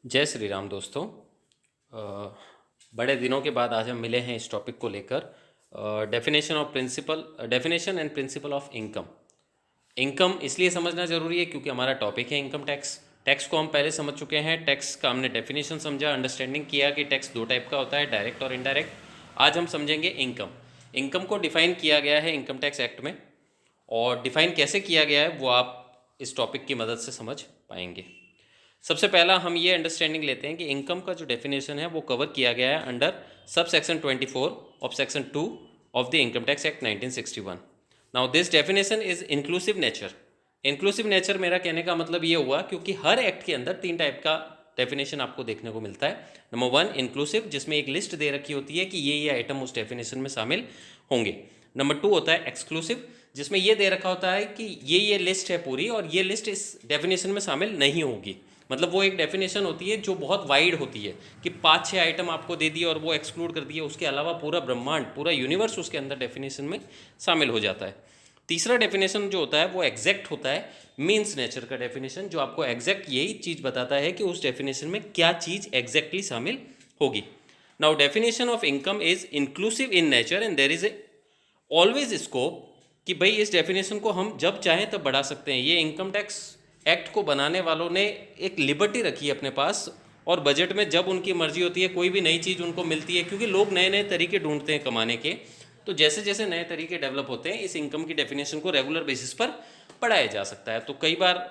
जय श्री राम दोस्तों। बड़े दिनों के बाद आज हम मिले हैं इस टॉपिक को लेकर। Definition and principle of income. Income इसलिए समझना ज़रूरी है क्योंकि हमारा टॉपिक है इनकम टैक्स। टैक्स को हम पहले समझ चुके हैं। टैक्स का हमने डेफिनेशन समझा, अंडरस्टैंडिंग किया कि टैक्स दो टाइप का होता है, डायरेक्ट और इनडायरेक्ट। आज हम समझेंगे इनकम। इनकम को डिफाइन किया गया है इनकम टैक्स एक्ट में, और डिफाइन कैसे किया गया है वो आप इस टॉपिक की मदद से समझ पाएंगे। सबसे पहला हम ये अंडरस्टैंडिंग लेते हैं कि इनकम का जो डेफिनेशन है वो कवर किया गया है under sub section 24 of section 2 of the income tax act 1961। Now this definition is inclusive nature. Inclusive nature मेरा कहने का मतलब ये हुआ क्योंकि हर एक्ट के अंदर तीन टाइप का डेफिनेशन आपको देखने को मिलता है। नंबर वन इंक्लूसिव, जिसमें एक लिस्ट दे रखी होती है कि ये आइटम उस डेफिनेशन में शामिल होंगे। नंबर टू होता है एक्सक्लूसिव, जिसमें ये दे रखा होता है कि ये लिस्ट है पूरी और ये लिस्ट इस डेफिनेशन में शामिल नहीं होगी। मतलब वो एक डेफिनेशन होती है जो बहुत वाइड होती है कि 5-6 आइटम आपको दे दिए और वो एक्सक्लूड कर दिए, उसके अलावा पूरा ब्रह्मांड, पूरा यूनिवर्स उसके अंदर डेफिनेशन में शामिल हो जाता है। तीसरा डेफिनेशन जो होता है वो एग्जैक्ट होता है, मीन्स नेचर का डेफिनेशन, जो आपको एग्जैक्ट यही चीज़ बताता है कि उस डेफिनेशन में क्या चीज़ एग्जैक्टली शामिल होगी। Now definition of income is inclusive in nature and there is a always scope कि भाई इस डेफिनेशन को हम जब चाहें तब बढ़ा सकते हैं। ये इनकम टैक्स एक्ट को बनाने वालों ने एक लिबर्टी रखी है अपने पास, और बजट में जब उनकी मर्जी होती है कोई भी नई चीज़ उनको मिलती है, क्योंकि लोग नए नए तरीके ढूंढते हैं कमाने के। तो जैसे जैसे नए तरीके डेवलप होते हैं इस इनकम की डेफिनेशन को रेगुलर बेसिस पर बढ़ाया जा सकता है। तो कई बार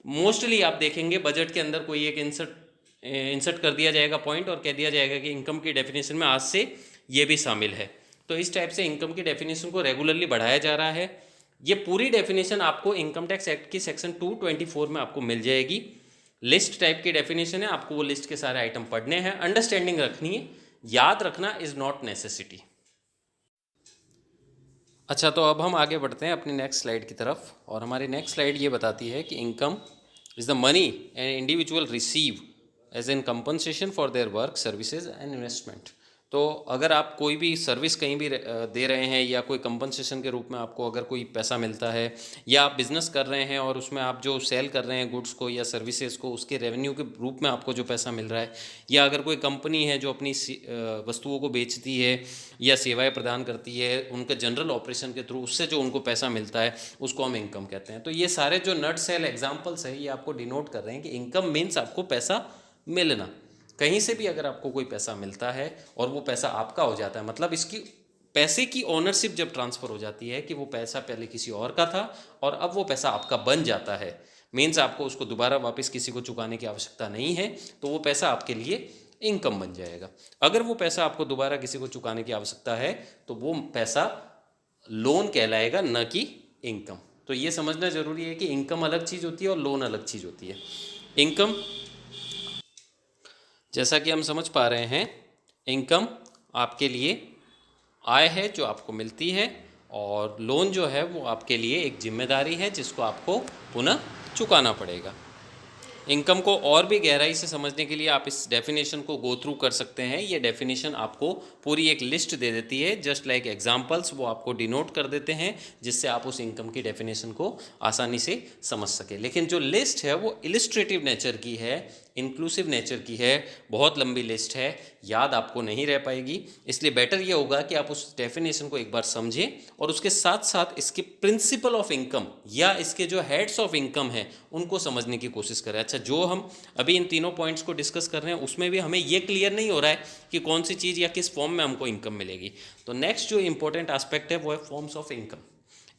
मोस्टली आप देखेंगे बजट के अंदर कोई एक इंसर्ट कर दिया जाएगा पॉइंट और कह दिया जाएगा कि इनकम की डेफिनेशन में आज से ये भी शामिल है। तो इस टाइप से इनकम की डेफिनेशन को रेगुलरली बढ़ाया जा रहा है। ये पूरी डेफिनेशन आपको इनकम टैक्स एक्ट की सेक्शन 224 में आपको मिल जाएगी। लिस्ट टाइप की डेफिनेशन है, आपको वो लिस्ट के सारे आइटम पढ़ने हैं, अंडरस्टैंडिंग रखनी है, याद रखना इज नॉट नेसेसिटी। अच्छा, तो अब हम आगे बढ़ते हैं अपनी नेक्स्ट स्लाइड की तरफ, और हमारी नेक्स्ट स्लाइड ये बताती है कि income is the money an individual receive as an compensation for their work services and investment. तो अगर आप कोई भी सर्विस कहीं भी दे रहे हैं या कोई कंपनसेशन के रूप में आपको अगर कोई पैसा मिलता है, या आप बिज़नेस कर रहे हैं और उसमें आप जो सेल कर रहे हैं गुड्स को या सर्विसेज को, उसके रेवेन्यू के रूप में आपको जो पैसा मिल रहा है, या अगर कोई कंपनी है जो अपनी वस्तुओं को बेचती है या सेवाएं प्रदान करती है, उनके जनरल ऑपरेशन के थ्रू उससे जो उनको पैसा मिलता है उसको हम इनकम कहते हैं। तो ये सारे जो नट सेल एग्जाम्पल्स है ये आपको डिनोट कर रहे हैं कि इनकम मीन्स आपको पैसा मिलना। कहीं से भी अगर आपको कोई पैसा मिलता है और वो पैसा आपका हो जाता है, मतलब इसकी पैसे की ओनरशिप जब ट्रांसफ़र हो जाती है कि वो पैसा पहले किसी और का था और अब वो पैसा आपका बन जाता है, मीन्स आपको उसको दोबारा वापस किसी को चुकाने की आवश्यकता नहीं है, तो वो पैसा आपके लिए इनकम बन जाएगा। अगर वो पैसा आपको दोबारा किसी को चुकाने की आवश्यकता है तो वो पैसा लोन कहलाएगा, न कि इनकम। तो ये समझना ज़रूरी है कि इनकम अलग चीज़ होती है और लोन अलग चीज़ होती है। इनकम, जैसा कि हम समझ पा रहे हैं, इनकम आपके लिए आय है जो आपको मिलती है, और लोन जो है वो आपके लिए एक जिम्मेदारी है जिसको आपको पुनः चुकाना पड़ेगा। इनकम को और भी गहराई से समझने के लिए आप इस डेफिनेशन को गो थ्रू कर सकते हैं। ये डेफिनेशन आपको पूरी एक लिस्ट दे देती है, जस्ट लाइक एग्जांपल्स वो आपको डिनोट कर देते हैं, जिससे आप उस इनकम की डेफिनेशन को आसानी से समझ सकें। लेकिन जो लिस्ट है वो इलिस्ट्रेटिव नेचर की है, इंक्लूसिव नेचर की है, बहुत लंबी लिस्ट है, याद आपको नहीं रह पाएगी। इसलिए बेटर ये होगा कि आप उस डेफिनेशन को एक बार समझें और उसके साथ साथ इसके प्रिंसिपल ऑफ इनकम या इसके जो हेड्स ऑफ इनकम है उनको समझने की कोशिश करें। अच्छा, जो हम अभी इन तीनों पॉइंट्स को डिस्कस कर रहे हैं उसमें भी हमें ये क्लियर नहीं हो रहा है कि कौन सी चीज़ या किस फॉर्म में हमको इनकम मिलेगी। तो नेक्स्ट जो इंपॉर्टेंट एस्पेक्ट है वो है फॉर्म्स ऑफ इनकम।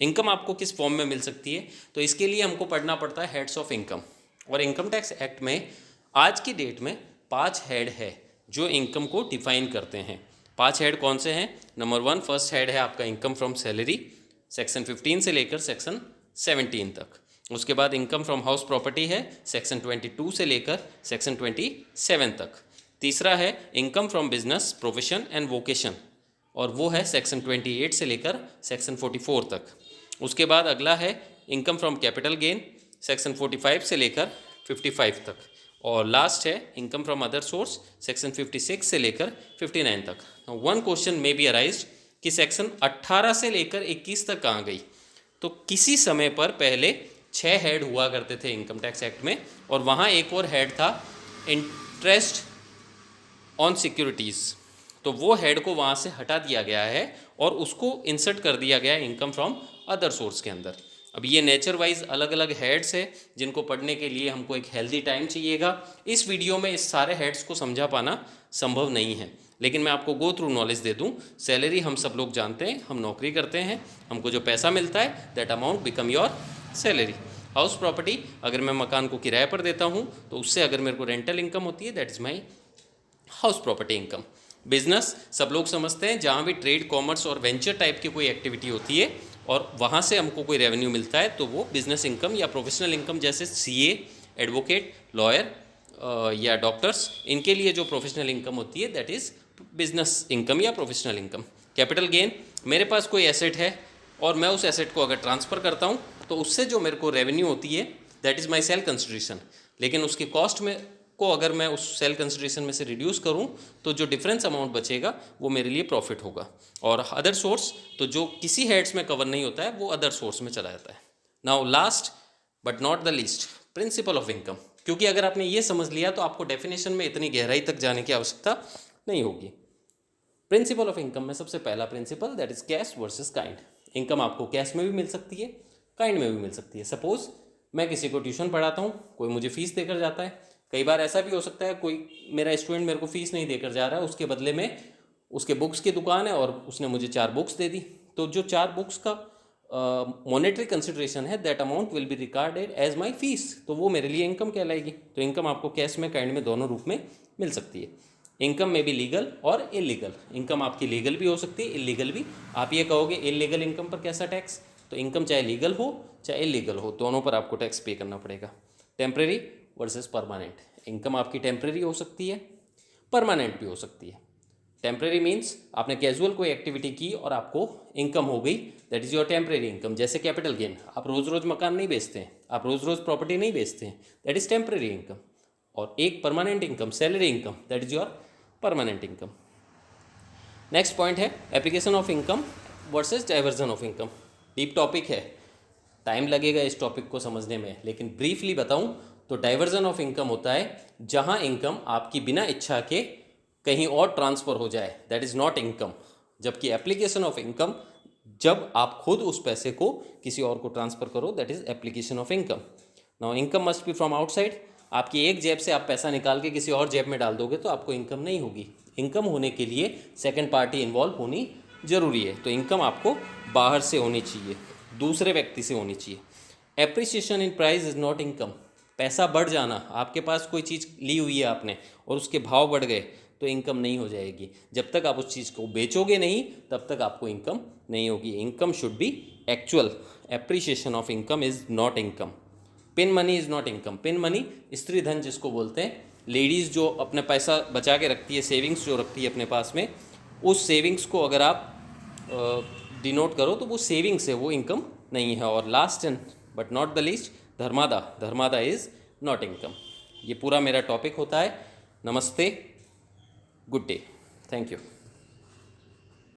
इनकम आपको किस फॉर्म में मिल सकती है, तो इसके लिए हमको पढ़ना पड़ता है हेड्स ऑफ इनकम। और इनकम टैक्स एक्ट में आज की डेट में 5 हेड है जो इनकम को डिफाइन करते हैं। 5 हेड कौन से हैं? नंबर 1, फर्स्ट हेड है आपका इनकम फ्रॉम सैलरी, सेक्शन 15 से लेकर सेक्शन 17 तक। उसके बाद इनकम फ्रॉम हाउस प्रॉपर्टी है, सेक्शन 22 से लेकर सेक्शन 27 तक। तीसरा है income from business, profession and vocation, और वो है सेक्शन 28 से लेकर सेक्शन 44 तक। उसके बाद अगला है income from capital gain, section 45 से लेकर 55 तक। और लास्ट है income from other source, section 56 से लेकर 59 तक। वन क्वेश्चन में बी अराइज्ड कि सेक्शन 18 से लेकर 21 तक कहाँ गई? तो किसी समय पर पहले 6 हेड हुआ करते थे इनकम टैक्स एक्ट में, और वहाँ एक और हेड था इंटरेस्ट ऑन सिक्योरिटीज़, तो वो हेड को वहाँ से हटा दिया गया है और उसको इंसर्ट कर दिया गया है इनकम फ्रॉम अदर सोर्स के अंदर। अब ये नेचर वाइज अलग अलग हेड्स है जिनको पढ़ने के लिए हमको एक हेल्दी टाइम चाहिएगा। इस वीडियो में इस सारे हेड्स को समझा पाना संभव नहीं है, लेकिन मैं आपको गो थ्रू नॉलेज दे दूं। सैलरी हम सब लोग जानते हैं, हम नौकरी करते हैं, हमको जो पैसा मिलता है that amount become your salary. House property, अगर मैं मकान को किराए पर देता हूँ तो उससे अगर मेरे को रेंटल इनकम होती है that is my house property income. Business सब लोग समझते हैं, जहाँ भी ट्रेड, कॉमर्स और वेंचर टाइप की कोई एक्टिविटी होती है और वहाँ से हमको कोई रेवेन्यू मिलता है तो वो बिजनेस इनकम या प्रोफेशनल इनकम, जैसे सीए, एडवोकेट, लॉयर या डॉक्टर्स, इनके लिए जो प्रोफेशनल इनकम होती है दैट इज़ बिजनेस इनकम या प्रोफेशनल इनकम। कैपिटल गेन, मेरे पास कोई एसेट है और मैं उस एसेट को अगर ट्रांसफ़र करता हूँ तो उससे जो मेरे को रेवेन्यू होती है that is my sale consideration, लेकिन उसकी कॉस्ट में को अगर मैं उस सेल कंसिडरेशन में से रिड्यूस करूं तो जो डिफरेंस अमाउंट बचेगा वो मेरे लिए प्रॉफिट होगा। और अदर सोर्स, तो जो किसी हेड्स में कवर नहीं होता है वो अदर सोर्स में चला जाता है। Now last but not the least, principle of income, क्योंकि अगर आपने ये समझ लिया तो आपको डेफिनेशन में इतनी गहराई तक जाने की आवश्यकता नहीं होगी। प्रिंसिपल ऑफ इनकम में सबसे पहला principal that is cash versus kind. Income आपको कैश में भी मिल सकती है, काइंड में भी मिल सकती है। सपोज मैं किसी को ट्यूशन पढ़ाता हूँ, कोई मुझे फीस देकर जाता है। कई बार ऐसा भी हो सकता है कोई मेरा स्टूडेंट मेरे को फीस नहीं देकर जा रहा है, उसके बदले में उसके बुक्स की दुकान है और उसने मुझे 4 बुक्स दे दी, तो जो 4 बुक्स का मॉनेटरी कंसिडरेशन है that amount will be recorded as my fees, तो वो मेरे लिए इनकम कहलाएगी। तो इनकम आपको कैश में, काइंड में, दोनों रूप में मिल सकती है। इनकम में भी लीगल और इलीगल। इनकम आपकी लीगल भी हो सकती है, इलीगल भी। आप ये कहोगे इलीगल इनकम पर कैसा टैक्स, तो इनकम चाहे लीगल हो चाहे इलीगल हो, दोनों पर आपको टैक्स पे करना पड़ेगा। टेम्परेरी वर्सेस परमानेंट, इनकम आपकी टेम्परेरी हो सकती है, परमानेंट भी हो सकती है। टेम्परेरी मीन्स आपने कैजुअल कोई एक्टिविटी की और आपको इनकम हो गई, that is your temporary income. जैसे कैपिटल गेन, आप रोज़ रोज़ मकान नहीं बेचते हैं, आप रोज़ रोज़ प्रॉपर्टी नहीं बेचते हैं, दैट इज़ टेम्परेरी इनकम। और एक permanent income, salary income, that is your permanent income. Next point है application of income versus diversion of income. Deep topic है, टाइम लगेगा इस टॉपिक को समझने में, लेकिन ब्रीफली बताऊं तो डाइवर्जन ऑफ इनकम होता है जहां इनकम आपकी बिना इच्छा के कहीं और ट्रांसफ़र हो जाए, दैट इज़ नॉट इनकम। जबकि एप्लीकेशन ऑफ इनकम, जब आप खुद उस पैसे को किसी और को ट्रांसफ़र करो, that is application of income. Now income must be from outside. आपकी एक जेब से आप पैसा निकाल के किसी और जेब में डाल दोगे तो आपको इनकम नहीं होगी। इनकम होने के लिए सेकंड पार्टी इन्वॉल्व होनी जरूरी है। तो इनकम आपको बाहर से होनी चाहिए, दूसरे व्यक्ति से होनी चाहिए। Appreciation in price is not income. पैसा बढ़ जाना, आपके पास कोई चीज़ ली हुई है आपने और उसके भाव बढ़ गए तो इनकम नहीं हो जाएगी। जब तक आप उस चीज़ को बेचोगे नहीं तब तक आपको इनकम नहीं होगी। Income should be actual. Appreciation of income is not income. Pin money is not income. Pin money स्त्री धन जिसको बोलते हैं, लेडीज़ जो अपना पैसा बचा के रखती है, सेविंग्स जो रखती है अपने पास में, उस सेविंग्स को अगर आप डिनोट करो तो वो सेविंग्स है, वो इनकम नहीं है। और last and but not the least, धर्मादा। धर्मादा इज़ नॉट इनकम। ये पूरा मेरा टॉपिक होता है। नमस्ते, गुड डे, थैंक यू।